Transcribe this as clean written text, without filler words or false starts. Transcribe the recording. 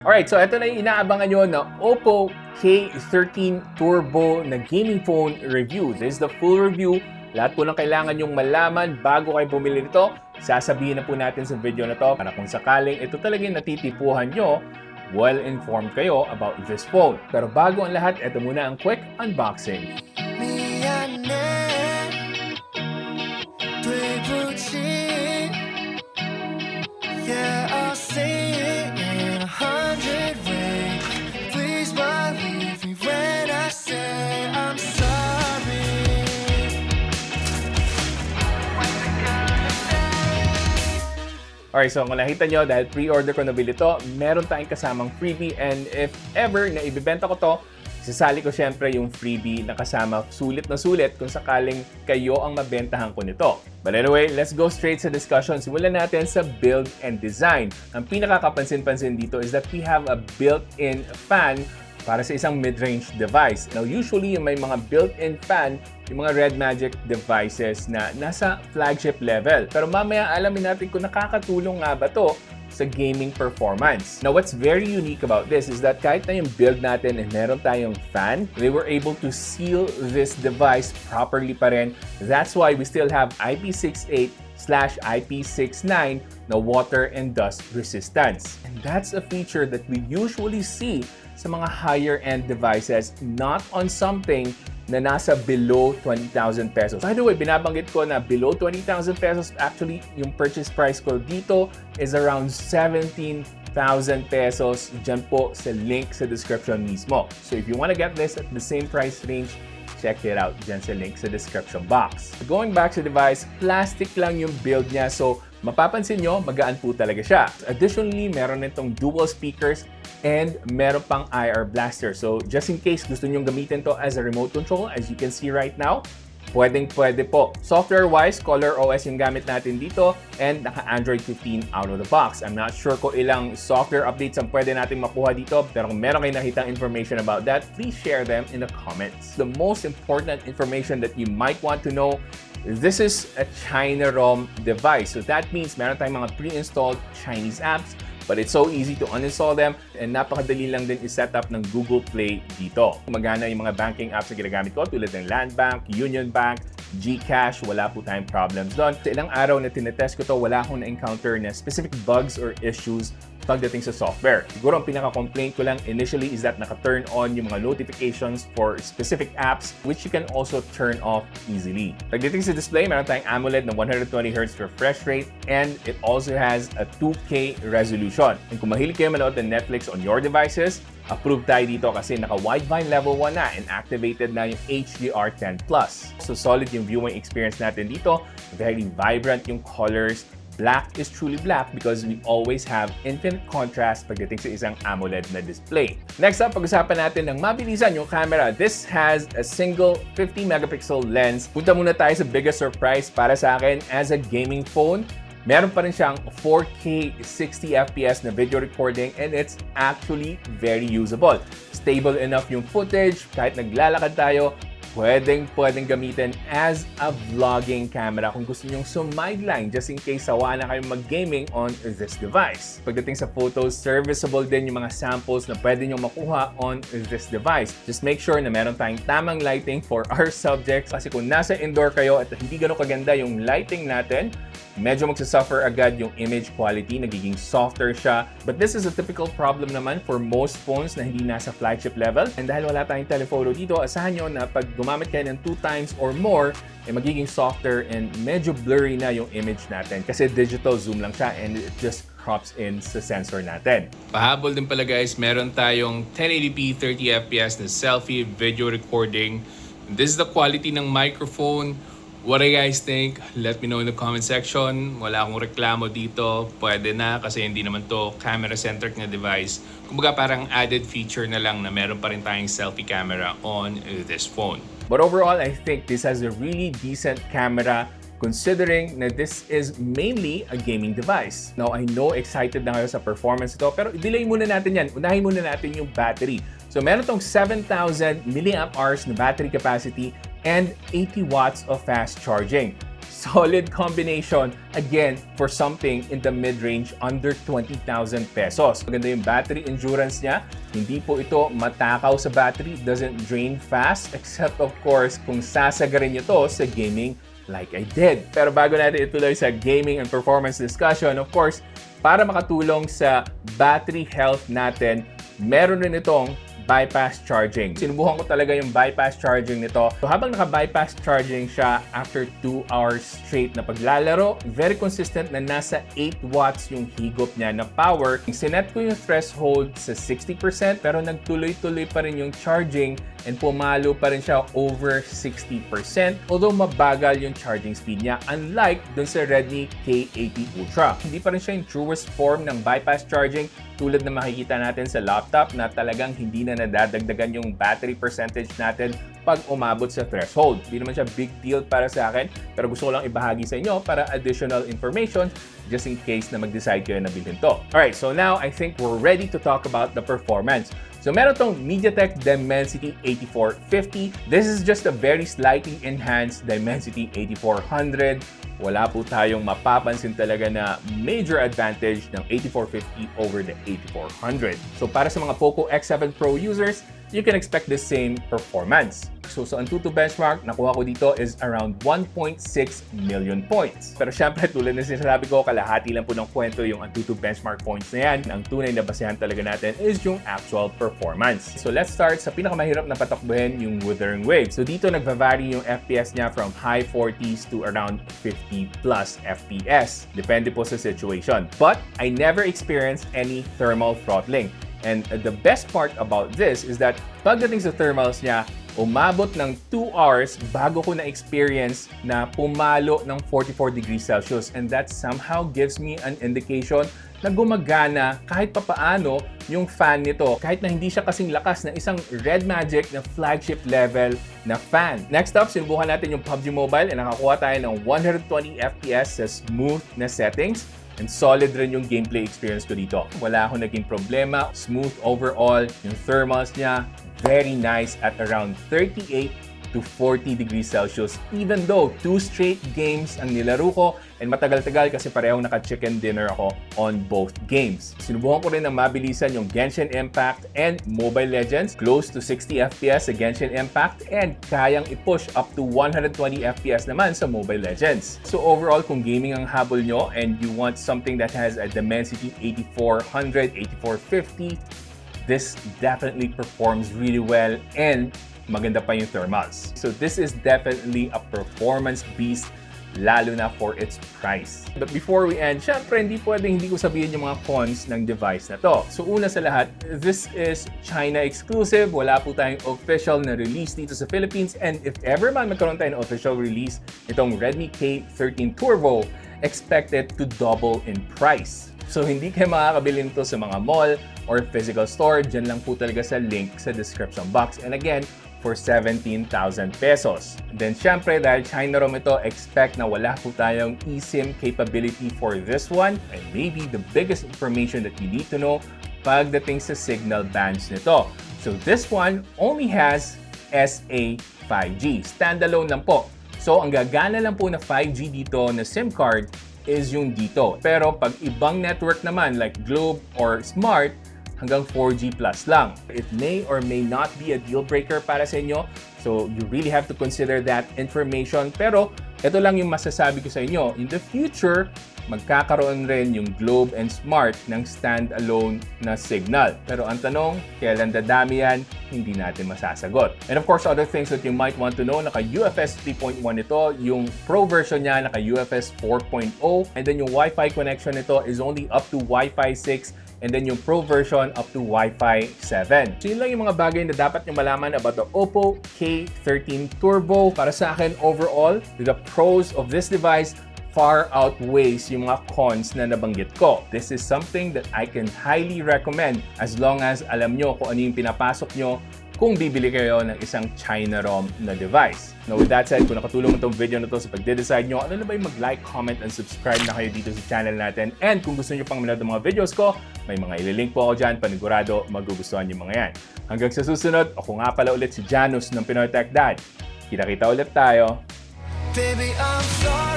Alright, so ito na yung inaabangan nyo na Oppo K13 Turbo na gaming phone review. This is the full review. Lahat po ng kailangan nyong malaman bago kayo bumili nito, sasabihin na po natin sa video na to para kung sakaling ito talaga yung natitipuhan nyo, well-informed kayo about this phone. Pero bago ang lahat, ito muna ang quick unboxing. Alright, so kung nakita nyo, dahil pre-order ko na bili ito, meron tayong kasamang freebie, and if ever na ibibenta ko to, sasali ko syempre yung freebie na kasama sulit na sulit kung sakaling kayo ang mabentahan ko nito. But anyway, let's go straight sa discussion. Simulan natin sa build and design. Ang pinakakapansin-pansin dito is that we have a built-in fan para sa isang mid-range device. Now, usually, yung may mga built-in fan, yung mga Red Magic devices na nasa flagship level. Pero mamaya alamin natin kung nakakatulong nga ba to sa gaming performance. Now, what's very unique about this is that kahit na yung build natin and meron tayong fan, they were able to seal this device properly pa rin. That's why we still have IP68/IP69 na water and dust resistance. And that's a feature that we usually see sa mga higher-end devices, not on something na nasa below 20,000 pesos. By the way, binabanggit ko na below 20,000 pesos, actually, yung purchase price ko dito is around 17,000 pesos. Diyan po sa link sa description mismo. So if you want to get this at the same price range, check it out dyan sa link sa description box. Going back sa device, plastic lang yung build niya. So mapapansin nyo, magaan po talaga siya. Additionally, meron nitong dual speakers and meron pang IR blaster. So just in case gusto nyong gamitin to as a remote control, as you can see right now, pwede po. Software-wise, Color OS yung gamit natin dito and naka-Android 15 out of the box. I'm not sure kung ilang software updates ang pwede natin makuha dito, pero kung meron kayo nakitang information about that, please share them in the comments. The most important information that you might want to know, this is a China ROM device. So that means meron tayong mga pre-installed Chinese apps, but it's so easy to uninstall them and napakadali lang din i-set up ng Google Play dito. Magana yung mga banking apps na ginagamit ko tulad ng Land Bank, Union Bank, GCash, wala po tayong problems doon. Sa ilang araw na tinetest ko to, wala akong na-encounter na specific bugs or issues pagdating sa software. Siguro ang pinaka-complaint ko lang initially is that naka-turn on yung mga notifications for specific apps which you can also turn off easily. Pagdating sa display, meron tayong AMOLED na 120Hz refresh rate and it also has a 2K resolution. And kung mahilig kayo manood ng Netflix on your devices, approved tayo dito kasi naka-Widevine level 1 na and activated na yung HDR10+. So solid yung viewing experience natin dito. Very vibrant yung colors. Black is truly black because we always have infinite contrast pagdating sa isang AMOLED na display. Next up, pag-usapan natin ng mabilisan yung camera. This has a single 50-megapixel lens. Punta muna tayo sa biggest surprise para sa akin as a gaming phone. Meron pa rin siyang 4K 60fps na video recording and it's actually very usable. Stable enough yung footage, kahit naglalakad tayo, pwedeng gamitin as a vlogging camera kung gusto nyong sumideline just in case sawa na kayong mag-gaming on this device. Pagdating sa photos, serviceable din yung mga samples na pwede nyong makuha on this device. Just make sure na meron tayong tamang lighting for our subjects kasi kung nasa indoor kayo at hindi ganun kaganda yung lighting natin, medyo magsasuffer agad yung image quality, nagiging softer siya. But this is a typical problem naman for most phones na hindi nasa flagship level. And dahil wala tayong telephoto dito, asahan nyo na pag gumamit kayo ng 2 times or more, magiging softer and medyo blurry na yung image natin kasi digital zoom lang siya and it just crops in sa sensor natin. Pahabol din pala guys, meron tayong 1080p 30fps na selfie video recording. This is the quality ng microphone. What do you guys think? Let me know in the comment section. Wala akong reklamo dito. Pwede na kasi hindi naman to camera-centric na device. Kumbaga parang added feature na lang na meron pa rin tayong selfie camera on this phone. But overall, I think this has a really decent camera considering na this is mainly a gaming device. Now, I know excited na kayo sa performance ito, pero i-delay muna natin yan. Unahin muna natin yung battery. So, meron tong 7,000 mAh na battery capacity and 80 watts of fast charging. solid combination, again, for something in the mid-range under 20,000 pesos. Maganda yung battery endurance niya. Hindi po ito matakaw sa battery. It doesn't drain fast, except of course, kung sasagarin nyo to sa gaming like I did. Pero bago natin ituloy sa gaming and performance discussion, of course, para makatulong sa battery health natin, meron rin itong bypass charging. Sinubukan ko talaga yung bypass charging nito. So habang naka-bypass charging siya after 2 hours straight na paglalaro, very consistent na nasa 8 watts yung higop niya na power. Sinet ko yung threshold sa 60% pero nagtuloy-tuloy pa rin yung charging and pumalo pa rin siya over 60%, although mabagal yung charging speed niya unlike dun sa Redmi K13 Ultra. Hindi pa rin siya yung truest form ng bypass charging tulad na makikita natin sa laptop na talagang hindi na nadadagdagan yung battery percentage natin pag umabot sa threshold. Hindi naman siya big deal para sa akin, pero gusto ko lang ibahagi sa inyo para additional information just in case na mag-decide kayo na bilhin to. Alright, so now I think we're ready to talk about the performance. So meron tong MediaTek Dimensity 8450. This is just a very slightly enhanced Dimensity 8400. Wala po tayong mapapansin talaga na major advantage ng 8450 over the 8400. So para sa mga Poco X7 Pro users, you can expect the same performance. So sa Antutu benchmark, nakuha ko dito is around 1.6 million points. Pero syempre, tulad na sinasabi ko, kalahati lang po ng kwento yung Antutu benchmark points na yan. Ang tunay na basehan talaga natin is yung actual performance. So let's start sa pinakamahirap na patakbuhin, yung Wuthering Waves. So dito nagva-vary yung FPS niya from high 40s to around 50 plus FPS. Depende po sa situation. But I never experienced any thermal throttling. And the best part about this is that pagdating sa thermals niya, umabot ng 2 hours bago ko na-experience na pumalo ng 44 degrees Celsius. And that somehow gives me an indication na gumagana kahit papaano yung fan nito. Kahit na hindi siya kasing lakas na isang Red Magic na flagship level na fan. Next up, sinubukan natin yung PUBG Mobile and nakakuha tayo ng 120 FPS sa smooth na settings. And solid rin yung gameplay experience ko dito. Wala akong naging problema. Smooth overall. Yung thermals niya, very nice at around 38 to 40 degrees Celsius. Even though 2 straight games ang nilaro ko and matagal-tagal kasi parehong naka-chicken dinner ako on both games. Sinubukan ko rin na mabilisan yung Genshin Impact and Mobile Legends. Close to 60 FPS sa Genshin Impact and kayang i-push up to 120 FPS naman sa Mobile Legends. So overall, kung gaming ang habol nyo and you want something that has a Dimensity 8400, 8450, this definitely performs really well and maganda pa yung thermals. So this is definitely a performance beast, lalo na for its price. But before we end, syempre hindi ko sabihin yung mga cons ng device na to. So una sa lahat, this is China exclusive. Wala po tayong official na release dito sa Philippines. And if ever man magkaroon tayo ng official release itong Redmi K13 Turbo, expect it to double in price. So hindi kayo makakabili nito sa mga mall or physical store. Diyan lang po talaga sa link sa description box. And again, for 17,000 pesos. Then syempre, dahil China ROM ito, expect na wala po tayong eSIM capability for this one. And maybe the biggest information that you need to know pagdating sa signal bands nito. So this one only has SA 5G. Standalone lang po. So ang gagana lang po na 5G dito na SIM card is yung dito. Pero pag ibang network naman like Globe or Smart, hanggang 4G plus lang. It may or may not be a deal breaker para sa inyo. So you really have to consider that information. Pero ito lang yung masasabi ko sa inyo. In the future, magkakaroon rin yung Globe and Smart ng standalone na signal. Pero ang tanong, kailan dadami yan? Hindi natin masasagot. And of course, other things that you might want to know, naka-UFS 3.1 ito, yung Pro version niya, naka-UFS 4.0, and then yung Wi-Fi connection nito is only up to Wi-Fi 6, and then yung Pro version up to Wi-Fi 7. So yun lang yung mga bagay na dapat nyo malaman about the Oppo K13 Turbo. Para sa akin, overall, the pros of this device far outweighs yung mga cons na nabanggit ko. This is something that I can highly recommend as long as alam nyo kung ano yung pinapasok nyo kung bibili kayo ng isang China ROM na device. Now with that said, kung nakatulong itong video na to sa pagde-decide nyo, ano na ba yung mag-like, comment, and subscribe na kayo dito sa channel natin. And kung gusto nyo pang manood ng mga videos ko, may mga ililink po ako dyan, panigurado, magugustuhan yung mga yan. Hanggang sa susunod, ako nga pala ulit si Janus ng Pinoy Techdad. Kita-kita ulit tayo. Baby, I'm sorry.